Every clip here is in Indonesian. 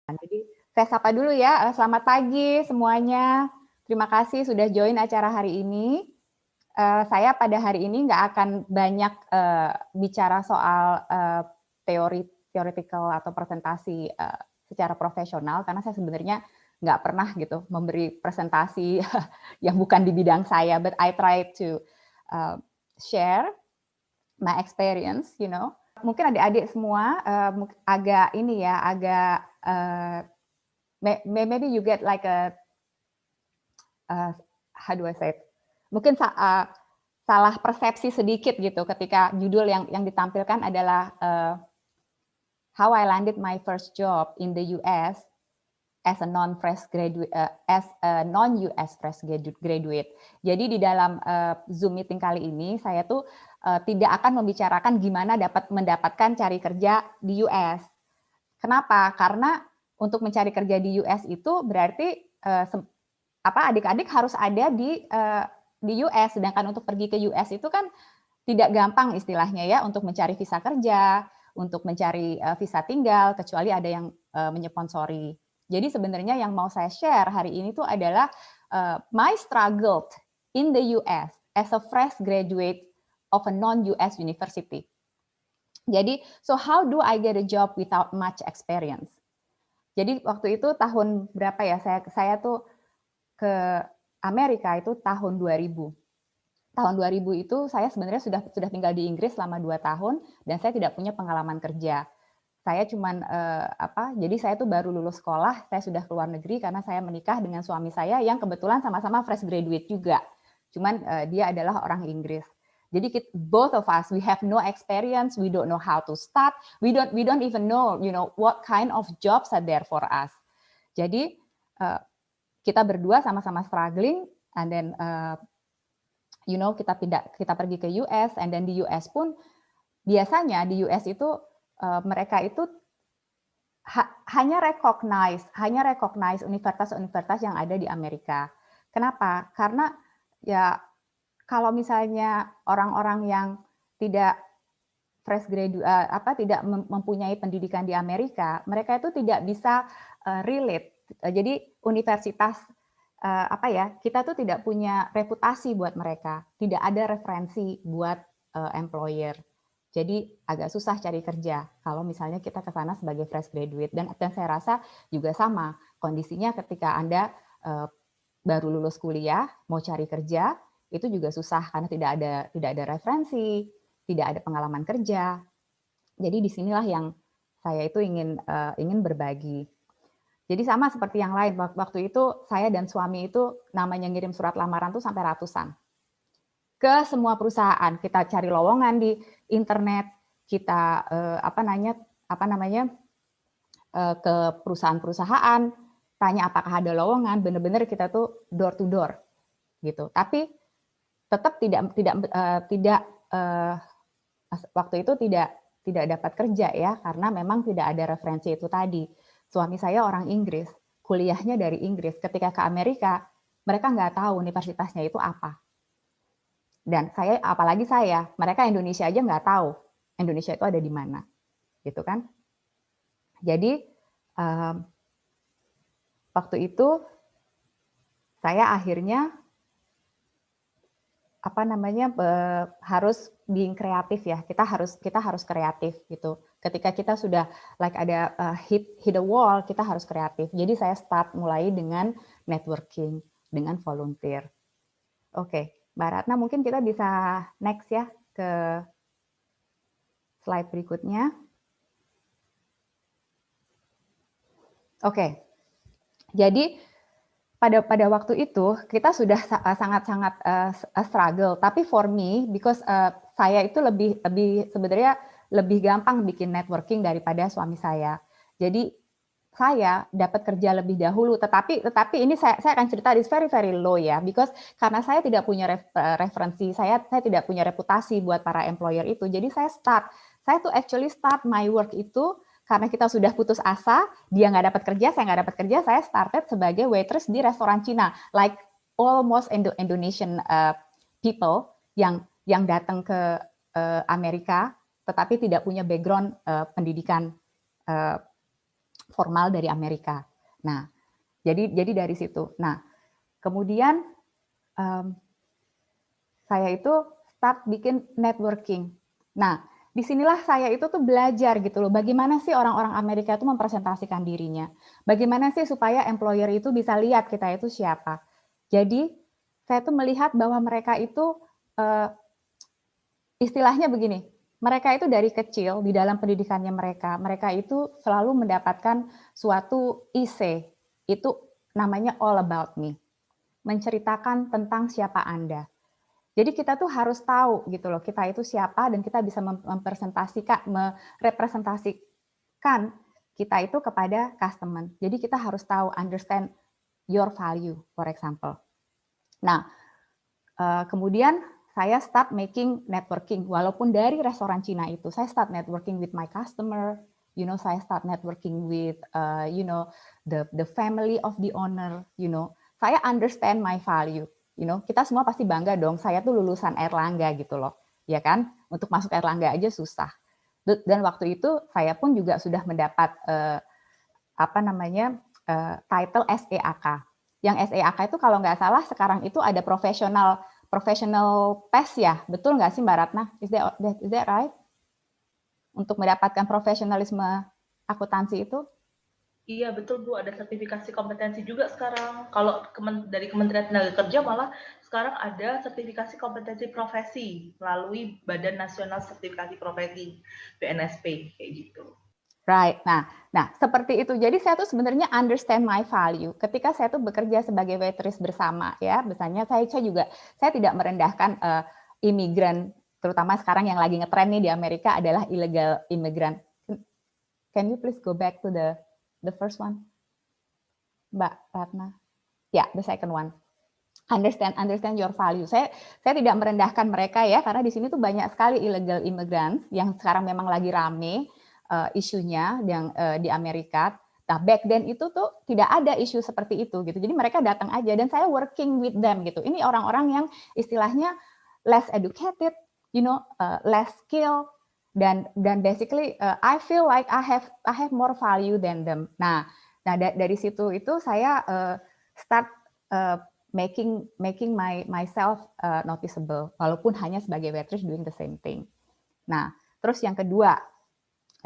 Jadi saya sapa dulu ya, selamat pagi semuanya. Terima kasih sudah join acara hari ini. Saya pada hari ini nggak akan banyak bicara soal theoretical atau presentasi secara profesional, karena saya sebenarnya nggak pernah gitu memberi presentasi yang bukan di bidang saya, but I try to share my experience, you know. Mungkin adik-adik semua agak ini ya, agak maybe you get like a how do I say it? Mungkin salah persepsi sedikit gitu ketika judul yang ditampilkan adalah How I Landed My First Job in the US as a non-fresh graduate, as a non-US fresh graduate. Jadi di dalam Zoom meeting kali ini saya tuh tidak akan membicarakan gimana mendapatkan cari kerja di US. Kenapa? Karena untuk mencari kerja di US itu berarti adik-adik harus ada di US, sedangkan untuk pergi ke US itu kan tidak gampang istilahnya ya, untuk mencari visa kerja, untuk mencari visa tinggal, kecuali ada yang menyponsori. Jadi sebenarnya yang mau saya share hari ini tuh adalah my struggle in the US as a fresh graduate of a non-US university. Jadi, so how do I get a job without much experience? Jadi waktu itu tahun berapa ya, saya tuh ke Amerika itu tahun 2000. Tahun 2000 itu saya sebenarnya sudah tinggal di Inggris selama 2 tahun dan saya tidak punya pengalaman kerja. Saya cuman jadi saya tuh baru lulus sekolah, saya sudah keluar negeri karena saya menikah dengan suami saya yang kebetulan sama-sama fresh graduate juga. Cuman dia adalah orang Inggris. Jadi both of us we have no experience, we don't know how to start, we don't even know, you know, what kind of jobs are there for us. Jadi kita berdua sama-sama struggling, and then you know, kita pergi ke US, and then di US pun biasanya di US itu mereka itu hanya recognize universitas-universitas yang ada di Amerika. Kenapa? Karena ya kalau misalnya orang-orang yang tidak fresh graduate tidak mempunyai pendidikan di Amerika, mereka itu tidak bisa relate. Jadi universitas kita tuh tidak punya reputasi buat mereka, tidak ada referensi buat employer. Jadi agak susah cari kerja kalau misalnya kita ke sana sebagai fresh graduate, dan saya rasa juga sama kondisinya ketika Anda baru lulus kuliah mau cari kerja, itu juga susah karena tidak ada referensi, tidak ada pengalaman kerja. Jadi disinilah yang saya itu ingin berbagi. Jadi sama seperti yang lain, waktu itu saya dan suami itu namanya ngirim surat lamaran tuh sampai ratusan. Ke semua perusahaan, kita cari lowongan di internet, kita ke perusahaan-perusahaan, tanya apakah ada lowongan, benar-benar kita tuh door to door gitu. Tapi tetap waktu itu tidak dapat kerja ya, karena memang tidak ada referensi itu tadi. Suami saya orang Inggris, kuliahnya dari Inggris. Ketika ke Amerika, mereka nggak tahu universitasnya itu apa. Dan apalagi saya, mereka Indonesia aja nggak tahu Indonesia itu ada di mana, gitu kan? Jadi waktu itu saya akhirnya harus being kreatif ya. Kita harus kreatif gitu. Ketika kita sudah ada hit a wall, kita harus kreatif. Jadi saya mulai dengan networking, dengan volunteer. Oke, Mbak Ratna mungkin kita bisa next ya ke slide berikutnya. Oke. Jadi pada waktu itu kita sudah sangat-sangat struggle, tapi for me because saya itu sebenarnya lebih gampang bikin networking daripada suami saya. Jadi saya dapat kerja lebih dahulu, tetapi ini saya akan cerita is very very low ya, because karena saya tidak punya referensi, saya tidak punya reputasi buat para employer itu. Jadi saya tuh actually start my work itu karena kita sudah putus asa, dia nggak dapat kerja, saya nggak dapat kerja, saya started sebagai waitress di restoran Cina, like almost Indonesian people yang datang ke Amerika, tetapi tidak punya background pendidikan formal dari Amerika. Nah, jadi dari situ. Nah, kemudian saya itu start bikin networking. Nah, disinilah saya itu tuh belajar gitu loh, bagaimana sih orang-orang Amerika itu mempresentasikan dirinya. Bagaimana sih supaya employer itu bisa lihat kita itu siapa. Jadi, saya tuh melihat bahwa mereka itu, istilahnya begini, mereka itu dari kecil, di dalam pendidikannya mereka itu selalu mendapatkan suatu IC, itu namanya all about me, menceritakan tentang siapa Anda. Jadi kita tuh harus tahu gitu loh, kita itu siapa dan kita bisa merepresentasikan kita itu kepada customer. Jadi kita harus tahu, understand your value, for example. Nah, kemudian saya start making networking, walaupun dari restoran Cina itu, saya start networking with my customer, saya start networking with, the family of the owner, saya understand my value. Kita semua pasti bangga dong, saya tuh lulusan Airlangga gitu loh, ya kan? Untuk masuk Airlangga aja susah. Dan waktu itu saya pun juga sudah mendapat title SEAK. Yang SEAK itu kalau nggak salah sekarang itu ada professional PES ya, betul nggak sih Mbak Ratna? Is that right? Untuk mendapatkan profesionalisme akuntansi itu? Iya betul Bu, ada sertifikasi kompetensi juga sekarang. Kalau dari Kementerian Tenaga Kerja malah sekarang ada sertifikasi kompetensi profesi melalui Badan Nasional Sertifikasi Profesi BNSP kayak gitu. Right. Nah, seperti itu. Jadi saya tuh sebenarnya understand my value. Ketika saya tuh bekerja sebagai waitress bersama, ya, misalnya saya tidak merendahkan imigran, terutama sekarang yang lagi ngetren nih di Amerika adalah illegal immigrant. Can you please go back to the first one, Mbak Ratna? Ya, the second one. Understand your value. Saya tidak merendahkan mereka ya, karena di sini tuh banyak sekali illegal immigrants yang sekarang memang lagi rame isunya yang di Amerika. Nah, back then itu tuh tidak ada isu seperti itu gitu. Jadi mereka datang aja dan saya working with them gitu. Ini orang-orang yang istilahnya less educated, less skill dan basically I feel like I have more value than them. Nah dari situ itu saya start making myself noticeable, walaupun hanya sebagai waitress doing the same thing. Nah, terus yang kedua,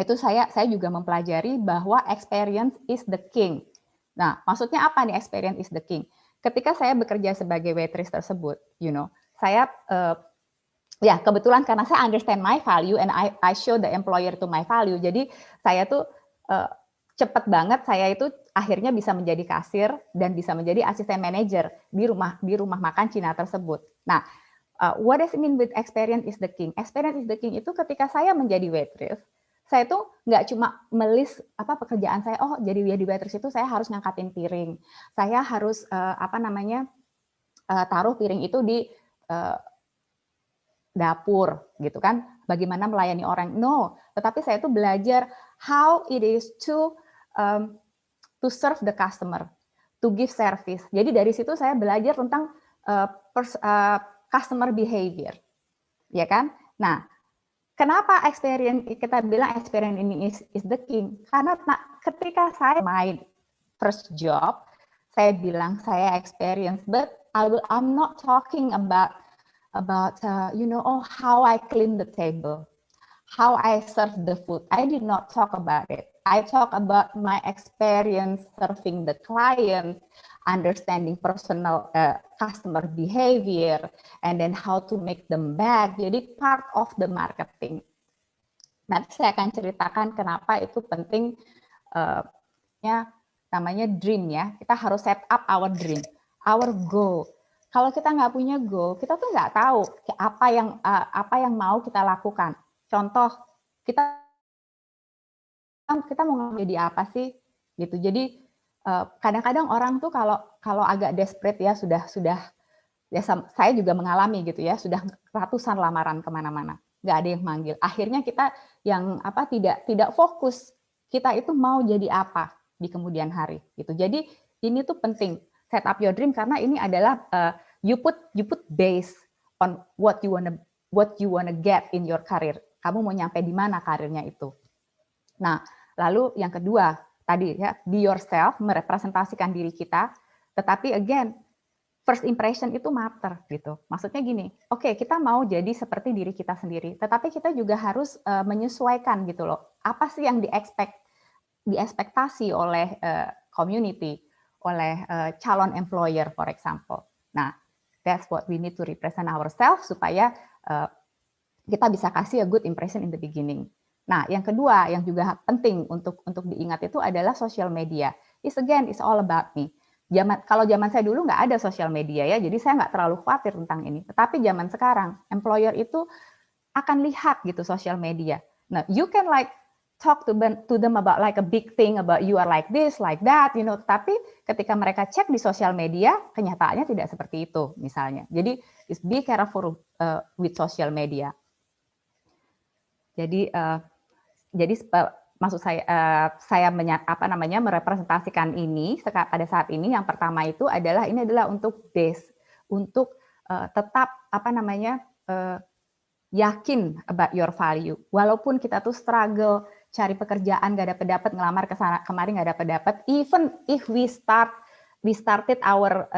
itu saya juga mempelajari bahwa experience is the king. Nah, maksudnya apa nih experience is the king? Ketika saya bekerja sebagai waitress tersebut, saya ya kebetulan karena saya understand my value and I show the employer to my value. Jadi saya tuh cepet banget saya itu akhirnya bisa menjadi kasir dan bisa menjadi asisten manajer di rumah makan Cina tersebut. Nah, what does it mean with experience is the king? Experience is the king itu ketika saya menjadi waitress, saya tuh nggak cuma melis pekerjaan saya, jadi waitress itu saya harus ngangkatin piring, saya harus taruh piring itu di dapur gitu kan, bagaimana melayani orang. No, tetapi saya tuh belajar how it is to serve the customer, to give service. Jadi dari situ saya belajar tentang customer behavior, ya kan? Nah, kenapa kita bilang experience ini is the king? Karena ketika saya my first job, saya bilang saya experience, but I'm not talking about how I clean the table, how I serve the food. I did not talk about it. I talk about my experience serving the client, understanding personal customer behavior, and then how to make them back. Jadi part of the marketing. Nanti saya akan ceritakan kenapa itu penting, namanya dream ya. Kita harus set up our dream, our goal. Kalau kita nggak punya goal, kita tuh nggak tahu apa yang mau kita lakukan. Contoh, kita mau jadi apa sih gitu. Jadi kadang-kadang orang tuh kalau agak desperate ya sudah ya saya juga mengalami gitu ya, sudah ratusan lamaran kemana-mana, nggak ada yang manggil. Akhirnya kita yang tidak fokus, kita itu mau jadi apa di kemudian hari gitu. Jadi ini tuh penting, set up your dream, karena ini adalah you put base on what you wanna get in your career. Kamu mau nyampe di mana karirnya itu. Nah, lalu yang kedua, tadi ya, be yourself, merepresentasikan diri kita, tetapi again, first impression itu matter gitu. Maksudnya gini, oke, kita mau jadi seperti diri kita sendiri, tetapi kita juga harus menyesuaikan gitu loh. Apa sih yang diekspektasi oleh community, oleh calon employer, for example. Nah, that's what we need to represent ourselves supaya kita bisa kasih a good impression in the beginning. Nah, yang kedua yang juga penting untuk diingat itu adalah social media. It's all about me. Kalau zaman saya dulu nggak ada sosial media ya, jadi saya nggak terlalu khawatir tentang ini. Tetapi zaman sekarang, employer itu akan lihat gitu sosial media. Nah, you can like talk to them about like a big thing about you are like this, like that, you know. Tapi ketika mereka cek di sosial media, kenyataannya tidak seperti itu, misalnya. Jadi, be careful with social media. Jadi maksud saya merepresentasikan ini pada saat ini. Yang pertama itu adalah ini adalah untuk base, untuk tetap yakin about your value. Walaupun kita tuh struggle cari pekerjaan gak dapat ngelamar ke sana kemari gak dapat, even if we started our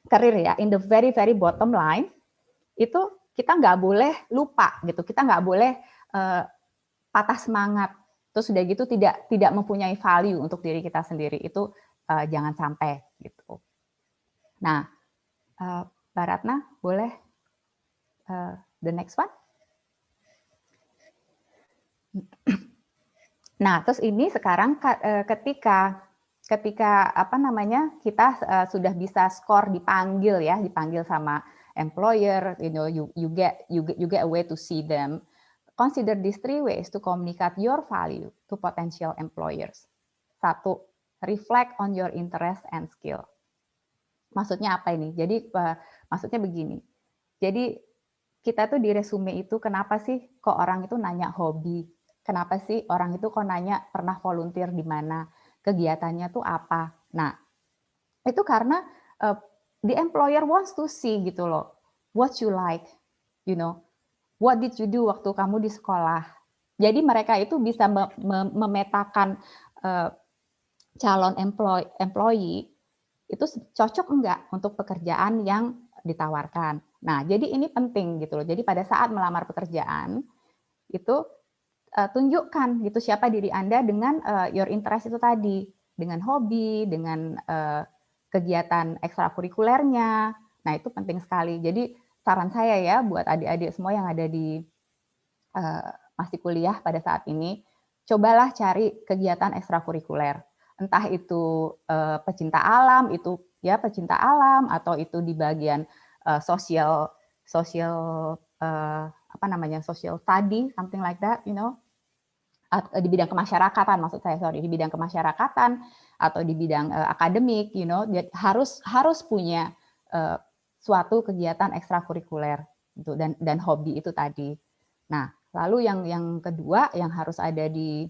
career ya in the very very bottom line, itu kita nggak boleh lupa gitu, kita nggak boleh patah semangat, terus udah gitu tidak mempunyai value untuk diri kita sendiri, itu jangan sampai gitu. Nah, Mbak Ratna boleh the next one. Nah, terus ini sekarang ketika kita sudah bisa skor dipanggil sama employer, you know, you get a way to see them. Consider these 3 ways to communicate your value to potential employers. 1, reflect on your interest and skill. Maksudnya apa ini? Jadi maksudnya begini. Jadi kita tuh di resume itu kenapa sih kok orang itu nanya hobi? Kenapa sih orang itu kok nanya pernah volunteer di mana? Kegiatannya tuh apa? Nah, itu karena the employer wants to see gitu loh. What you like, you know. What did you do waktu kamu di sekolah? Jadi mereka itu bisa memetakan calon employee itu cocok enggak untuk pekerjaan yang ditawarkan. Nah, jadi ini penting gitu loh. Jadi pada saat melamar pekerjaan itu tunjukkan gitu siapa diri Anda dengan your interest itu tadi, dengan hobi, dengan kegiatan ekstrakurikulernya. Nah, itu penting sekali. Jadi saran saya ya buat adik-adik semua yang ada di masih kuliah pada saat ini, cobalah cari kegiatan ekstrakurikuler. Entah itu pecinta alam, atau itu di bagian social study, something like that, you know, di bidang kemasyarakatan, di bidang kemasyarakatan atau di bidang akademik, you know, harus punya suatu kegiatan ekstrakurikuler gitu, dan hobi itu tadi. Nah, lalu yang kedua yang harus ada di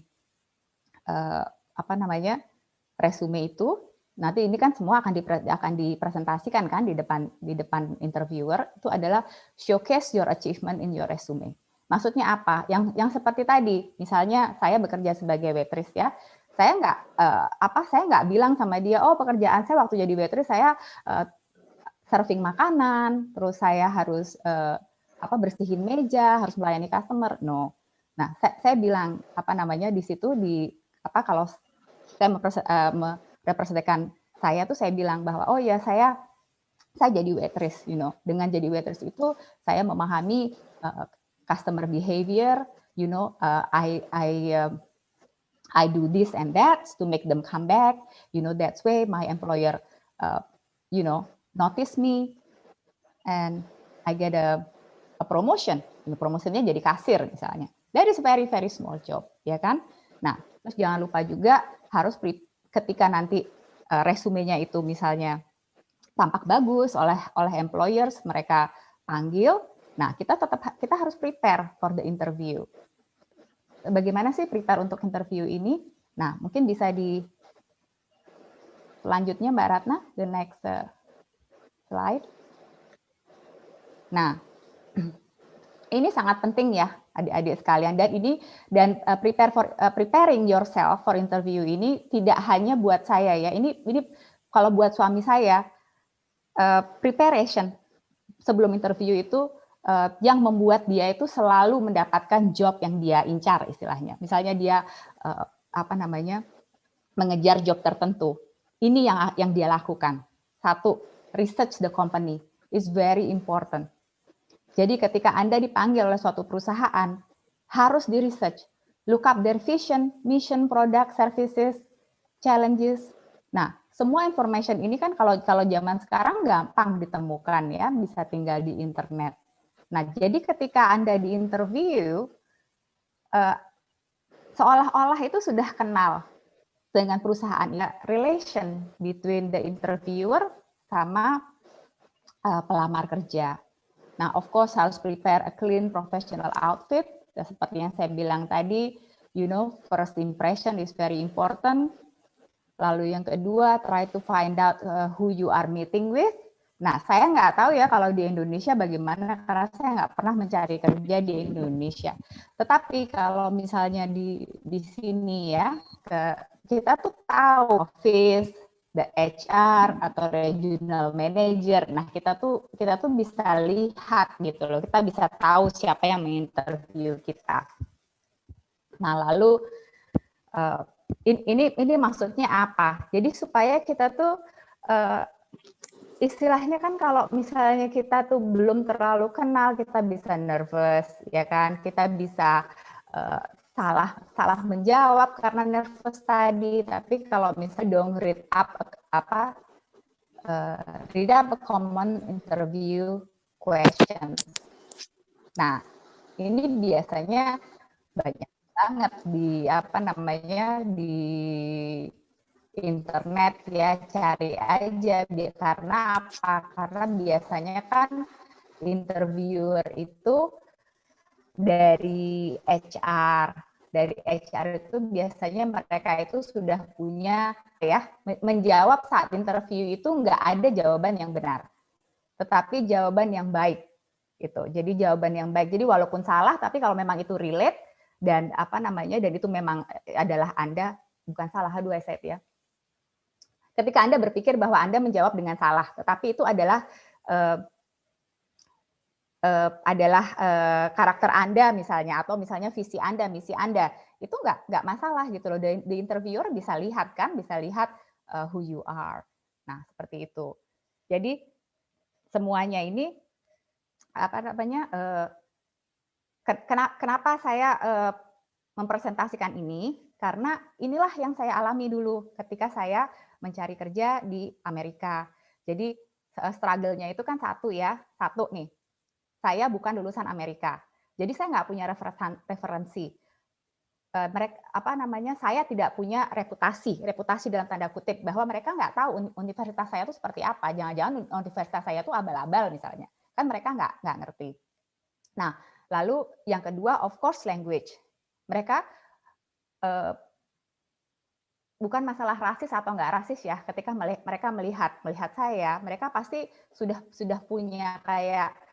resume itu, nanti ini kan semua akan dipresentasikan kan di depan interviewer, itu adalah showcase your achievement in your resume. Maksudnya apa? Yang seperti tadi, misalnya saya bekerja sebagai waitress ya, saya nggak bilang sama dia, oh pekerjaan saya waktu jadi waitress saya serving makanan, terus saya harus bersihin meja, harus melayani customer. No. Nah, saya bilang di situ kalau saya merepresentasikan saya tuh saya bilang bahwa oh ya saya jadi waitress, you know. Dengan jadi waitress itu saya memahami customer behavior, you know, I do this and that to make them come back, you know, that's way my employer you know, notice me and I get a promotion. Promotionnya jadi kasir misalnya. That is very very small job, ya kan? Nah, terus jangan lupa juga harus ketika nanti resumenya itu misalnya tampak bagus oleh employers, mereka panggil. Nah, kita harus prepare for the interview. Bagaimana sih prepare untuk interview ini? Nah, mungkin bisa di selanjutnya Mbak Ratna, the next slide. Nah, ini sangat penting ya adik-adik sekalian, dan preparing yourself for interview ini tidak hanya buat saya ya, ini kalau buat suami saya, preparation sebelum interview itu yang membuat dia itu selalu mendapatkan job yang dia incar istilahnya. Misalnya dia mengejar job tertentu, ini yang dia lakukan. Satu, research the company is very important. Jadi ketika Anda dipanggil oleh suatu perusahaan, harus di-research. Look up their vision, mission, product, services, challenges. Nah, semua information ini kan kalau zaman sekarang gampang ditemukan ya, bisa tinggal di internet. Nah, jadi ketika Anda di-interview, seolah-olah itu sudah kenal dengan perusahaan. Ya, relation between the interviewer sama pelamar kerja. Nah, of course harus prepare a clean professional outfit. Seperti yang saya bilang tadi, first impression is very important. Lalu yang kedua, try to find out who you are meeting with. Nah, saya nggak tahu ya kalau di Indonesia bagaimana, karena saya nggak pernah mencari kerja di Indonesia. Tetapi kalau misalnya di sini ya, kita tuh tahu office, the HR atau regional manager. Nah, kita tuh bisa lihat gitu loh. Kita bisa tahu siapa yang menginterview kita. Nah, lalu ini maksudnya apa? Jadi supaya kita tuh istilahnya kan kalau misalnya kita tuh belum terlalu kenal, kita bisa nervous, ya kan? Kita bisa salah menjawab karena nervous tadi. Tapi kalau misalnya read up a common interview question. Nah, ini biasanya banyak banget di internet ya, cari aja. Karena apa? Karena biasanya kan interviewer itu dari HR. Dari HR itu biasanya mereka itu sudah punya ya, menjawab saat interview itu nggak ada jawaban yang benar, tetapi jawaban yang baik gitu. Jadi jawaban yang baik. Jadi walaupun salah, tapi kalau memang itu relate dan dan itu memang adalah Anda, bukan salah, ya. Ketika Anda berpikir bahwa Anda menjawab dengan salah, tetapi itu adalah karakter Anda misalnya, atau misalnya visi Anda, misi Anda, itu nggak masalah gitu loh. The interviewer bisa lihat who you are. Nah, seperti itu. Jadi semuanya ini kenapa saya mempresentasikan ini? Karena inilah yang saya alami dulu ketika saya mencari kerja di Amerika. Jadi struggle-nya itu kan satu nih. Saya bukan lulusan Amerika, jadi saya nggak punya referensi. Saya tidak punya reputasi dalam tanda kutip, bahwa mereka nggak tahu universitas saya itu seperti apa. Jangan-jangan universitas saya itu abal-abal misalnya, kan mereka nggak ngerti. Nah, lalu yang kedua, of course, language. Mereka bukan masalah rasis atau nggak rasis ya. Ketika mereka melihat saya, mereka pasti sudah punya kayak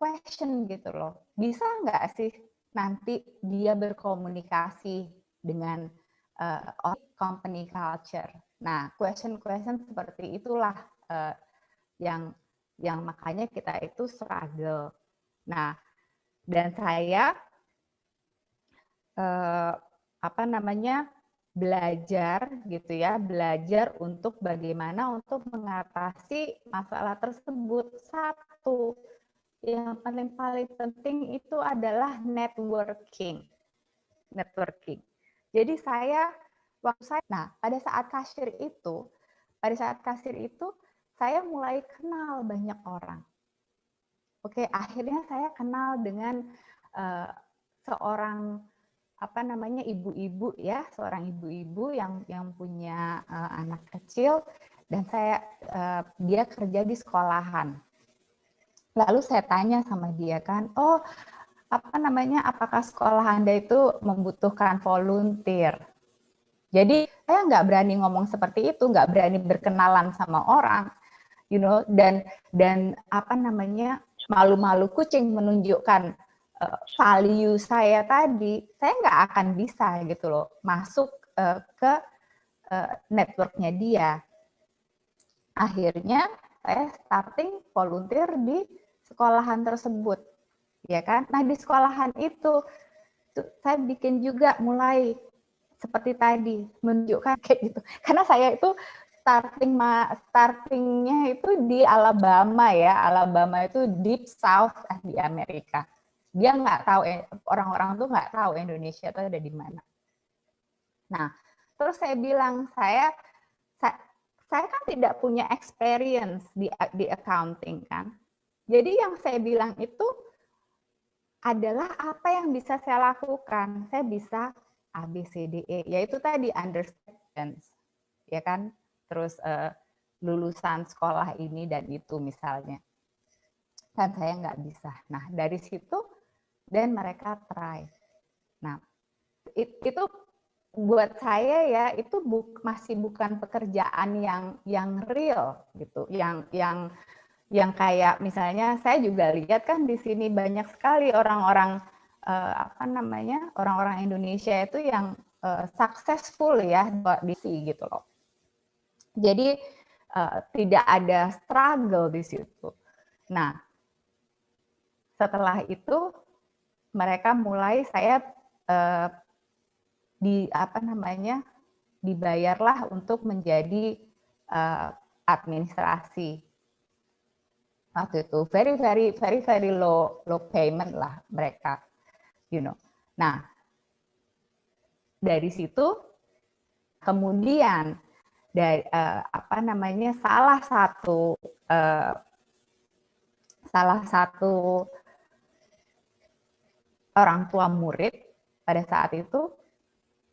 question gitu loh. Bisa nggak sih nanti dia berkomunikasi dengan company culture? Nah, question seperti itulah yang makanya kita itu struggle. Nah, dan saya belajar gitu ya, belajar untuk bagaimana untuk mengatasi masalah tersebut. Satu, yang paling penting itu adalah networking. Jadi pada saat kasir itu saya mulai kenal banyak orang. Oke, akhirnya saya kenal dengan seorang ibu-ibu ya, seorang ibu-ibu yang punya anak kecil, dan dia kerja di sekolahan. Lalu saya tanya sama dia kan, apakah sekolah Anda itu membutuhkan volunteer? Jadi saya nggak berani ngomong seperti itu, nggak berani berkenalan sama orang, dan malu-malu kucing menunjukkan value saya tadi, saya nggak akan bisa gitu loh masuk ke networknya dia. Akhirnya saya starting volunteer di sekolahan tersebut, ya kan? Nah di sekolahan itu saya bikin juga mulai seperti tadi menunjukkan kayak gitu. Karena saya itu startingnya itu di Alabama ya. Alabama itu deep south di Amerika. Dia nggak tahu, orang-orang tuh nggak tahu Indonesia itu ada di mana. Nah, terus saya bilang saya kan tidak punya experience di accounting kan. Jadi yang saya bilang itu adalah apa yang bisa saya lakukan. Saya bisa A, B, C, D, E, yaitu tadi understand, ya kan? Terus lulusan sekolah ini dan itu misalnya. Kan saya nggak bisa. Nah, dari situ, dan mereka try. Nah, itu buat saya ya, itu masih bukan pekerjaan yang real, gitu. Yang kayak misalnya saya juga lihat kan di sini banyak sekali orang-orang orang-orang Indonesia itu yang successful ya di sini gitu loh. Jadi tidak ada struggle di situ. Nah, setelah itu mereka mulai saya dibayarlah untuk menjadi administrasi. Waktu itu very low payment lah mereka, you know. Nah, dari situ kemudian dari salah satu orang tua murid pada saat itu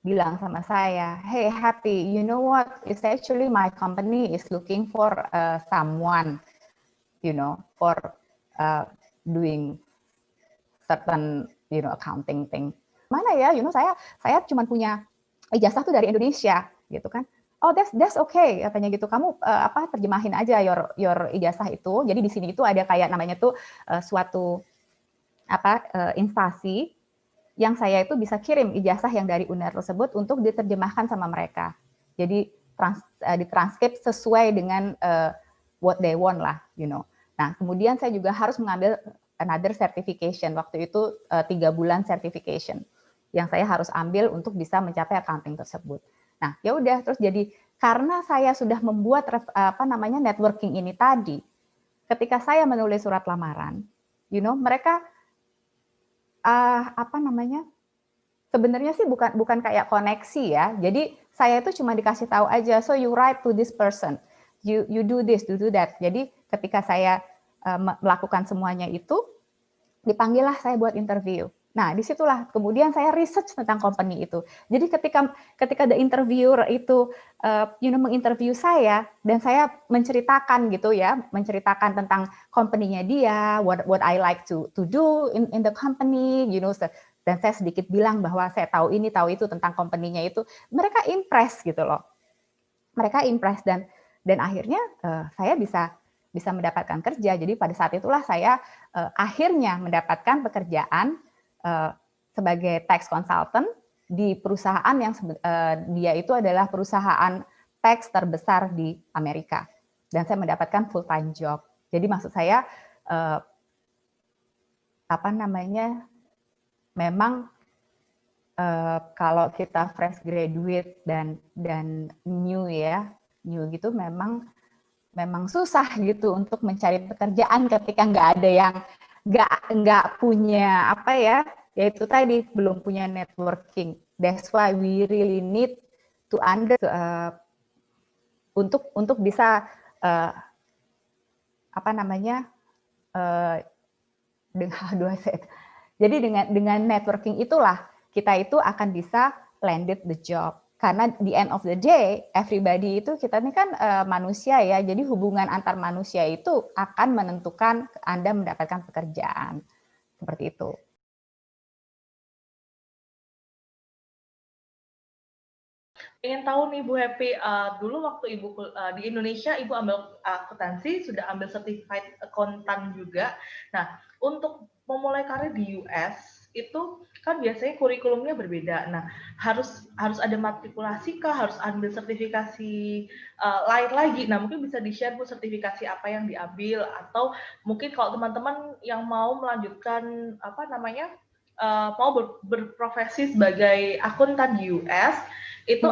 bilang sama saya, hey Happy, you know what? It's actually my company is looking for someone, you know, for doing certain, you know, accounting thing. Mana ya, you know, saya cuma punya ijazah tuh dari Indonesia, gitu kan? Oh, that's okay, katanya gitu. Kamu terjemahin aja your ijazah itu. Jadi di sini itu ada kayak namanya tuh suatu instansi yang saya itu bisa kirim ijazah yang dari UNER tersebut untuk diterjemahkan sama mereka. Jadi ditranskrip sesuai dengan what they want lah, you know. Nah, kemudian saya juga harus mengambil another certification. Waktu itu 3 bulan certification yang saya harus ambil untuk bisa mencapai accounting tersebut. Nah, ya udah, terus jadi karena saya sudah membuat networking ini tadi, ketika saya menulis surat lamaran, you know, mereka sebenarnya sih bukan kayak koneksi ya. Jadi saya itu cuma dikasih tahu aja, so you write to this person, you do this, do that. Jadi ketika saya melakukan semuanya itu, dipanggillah saya buat interview. Nah, disitulah kemudian saya research tentang company itu. Jadi ketika the interviewer itu menginterview saya dan saya menceritakan gitu ya, menceritakan tentang company-nya dia, what I like to do in the company, you know, dan saya sedikit bilang bahwa saya tahu ini, tahu itu tentang company-nya itu, mereka impress gitu loh. Mereka impress dan akhirnya saya bisa mendapatkan kerja. Jadi pada saat itulah saya akhirnya mendapatkan pekerjaan sebagai tax consultant di perusahaan yang dia itu adalah perusahaan tax terbesar di Amerika. Dan saya mendapatkan full time job. Jadi maksud saya memang kalau kita fresh graduate dan new gitu memang susah gitu untuk mencari pekerjaan ketika nggak ada yang nggak punya yaitu tadi belum punya networking. That's why we really need to untuk bisa jadi dengan networking itulah kita itu akan bisa landed the job. Karena di end of the day, everybody itu kita ini kan manusia ya, jadi hubungan antar manusia itu akan menentukan Anda mendapatkan pekerjaan. Seperti itu. Ingin tahu nih Bu Happy, dulu waktu Ibu di Indonesia Ibu ambil akuntansi, sudah ambil certified accountant juga. Nah, untuk memulai karir di US itu kan biasanya kurikulumnya berbeda. Nah, harus ada matrikulasi kah? Harus ambil sertifikasi lain lagi? Nah, mungkin bisa di-share Bu sertifikasi apa yang diambil, atau mungkin kalau teman-teman yang mau melanjutkan apa namanya mau berprofesi sebagai akuntan di US itu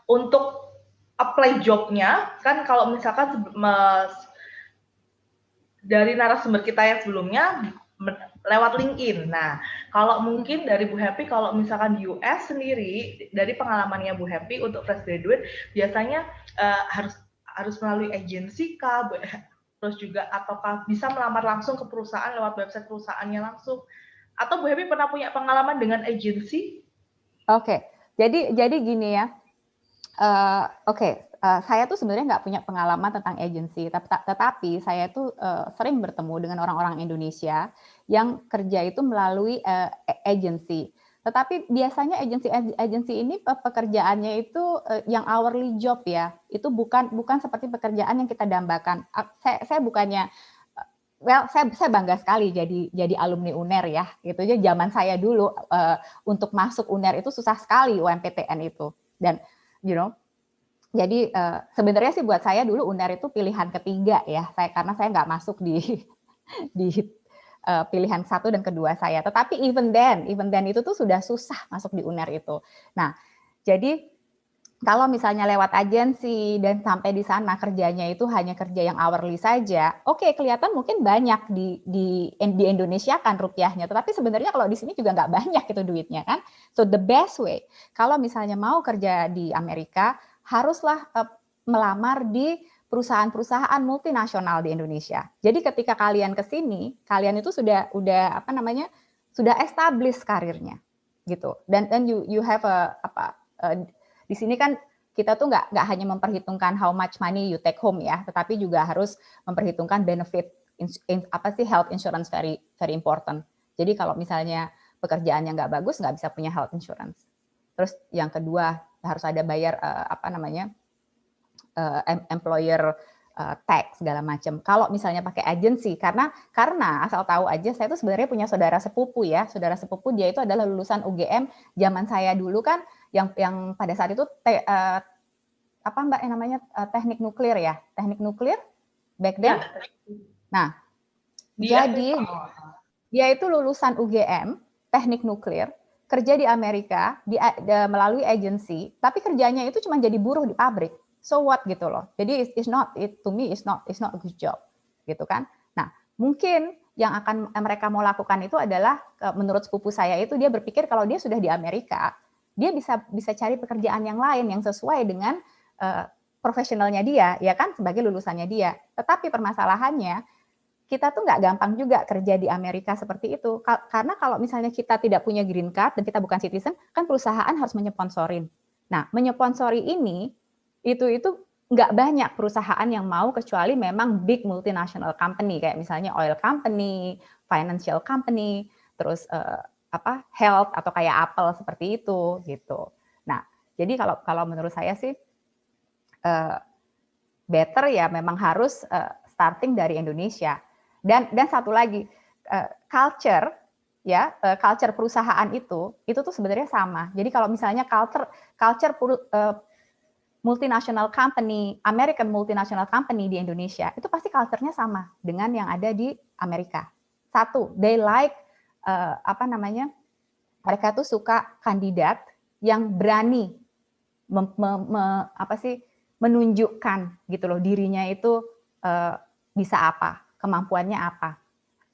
untuk apply jobnya kan, kalau misalkan dari narasumber kita yang sebelumnya lewat LinkedIn. Nah, kalau mungkin dari Bu Happy, kalau misalkan di US sendiri, dari pengalamannya Bu Happy untuk fresh graduate, biasanya harus melalui agensi kah? Terus juga apakah bisa melamar langsung ke perusahaan lewat website perusahaannya langsung? Atau Bu Happy pernah punya pengalaman dengan agensi? Oke, jadi gini ya. Saya tuh sebenarnya nggak punya pengalaman tentang agensi, tetapi saya tuh sering bertemu dengan orang-orang Indonesia yang kerja itu melalui agensi. Tetapi biasanya agensi ini pekerjaannya itu yang hourly job ya, itu bukan seperti pekerjaan yang kita dambakan. Saya bukannya saya bangga sekali jadi alumni UNER ya, gitu aja. Zaman saya dulu untuk masuk UNER itu susah sekali UMPTN itu, dan jadi sebenarnya sih buat saya dulu UNER itu pilihan ketiga ya, karena saya nggak masuk di pilihan 1 dan kedua saya. Tetapi even then itu tuh sudah susah masuk di UNER itu. Nah, jadi kalau misalnya lewat agensi dan sampai di sana kerjanya itu hanya kerja yang hourly saja, oke, kelihatan mungkin banyak di Indonesia kan rupiahnya, tetapi sebenarnya kalau di sini juga nggak banyak itu duitnya kan. So the best way, kalau misalnya mau kerja di Amerika, haruslah melamar di perusahaan-perusahaan multinasional di Indonesia. Jadi ketika kalian ke sini, kalian itu sudah establish karirnya gitu. Dan you have di sini kan kita tuh nggak hanya memperhitungkan how much money you take home ya, tetapi juga harus memperhitungkan benefit health insurance, very very important. Jadi kalau misalnya pekerjaannya nggak bagus, nggak bisa punya health insurance. Terus yang kedua harus ada bayar employer tax segala macam. Kalau misalnya pakai agensi, karena asal tahu aja, saya tuh sebenarnya punya saudara sepupu ya. Saudara sepupu dia itu adalah lulusan UGM zaman saya dulu kan, yang pada saat itu apa Mbak yang namanya teknik nuklir ya, teknik nuklir back then. Ya. Nah, jadi dia itu lulusan UGM teknik nuklir, kerja di Amerika melalui agensi, tapi kerjanya itu cuma jadi buruh di pabrik. So what gitu loh. Jadi to me it's not a good job gitu kan. Nah, mungkin yang akan mereka mau lakukan itu adalah menurut sepupu saya itu dia berpikir kalau dia sudah di Amerika, dia bisa cari pekerjaan yang lain yang sesuai dengan profesionalnya dia, ya kan, sebagai lulusannya dia. Tetapi permasalahannya kita tuh nggak gampang juga kerja di Amerika seperti itu. Karena kalau misalnya kita tidak punya green card dan kita bukan citizen, kan perusahaan harus menyponsorin. Nah, menyponsori ini itu nggak banyak perusahaan yang mau, kecuali memang big multinational company kayak misalnya oil company, financial company, terus health atau kayak Apple seperti itu gitu. Nah, jadi kalau menurut saya sih better ya memang harus starting dari Indonesia. Dan satu lagi, culture ya, culture perusahaan itu tuh sebenarnya sama. Jadi kalau misalnya culture multinational company, American multinational company di Indonesia, itu pasti culture-nya sama dengan yang ada di Amerika. Satu, they like mereka tuh suka kandidat yang berani menunjukkan gitu loh dirinya itu bisa apa, kemampuannya apa,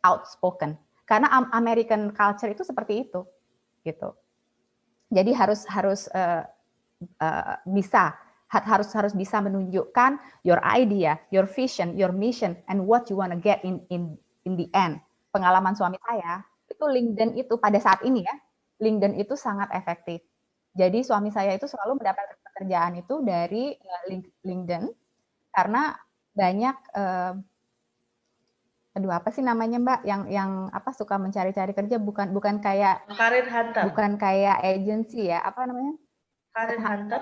outspoken. Karena American culture itu seperti itu, gitu. Jadi harus bisa menunjukkan your idea, your vision, your mission, and what you want to get in the end. Pengalaman suami saya itu LinkedIn itu pada saat ini ya, LinkedIn itu sangat efektif. Jadi suami saya itu selalu mendapatkan pekerjaan itu dari LinkedIn karena banyak apa sih namanya Mbak yang suka mencari-cari kerja, bukan kayak Career Hunter. Bukan kayak agensi ya, apa namanya? Career Hunter.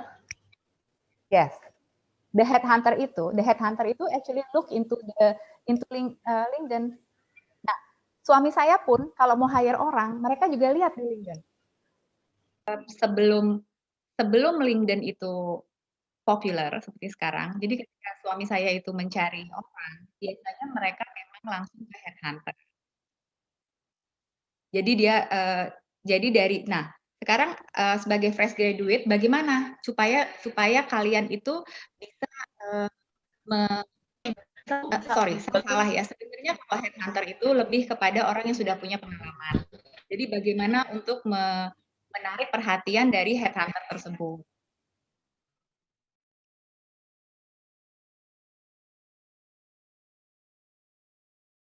Yes. The headhunter itu actually look into LinkedIn. Nah, suami saya pun kalau mau hire orang, mereka juga lihat di LinkedIn. Sebelum LinkedIn itu populer seperti sekarang, jadi ketika suami saya itu mencari orang, biasanya mereka memang langsung ke headhunter. Jadi sekarang sebagai fresh graduate, bagaimana supaya kalian itu bisa salah ya. Sebenarnya kalau headhunter itu lebih kepada orang yang sudah punya pengalaman. Jadi bagaimana untuk menarik perhatian dari headhunter tersebut.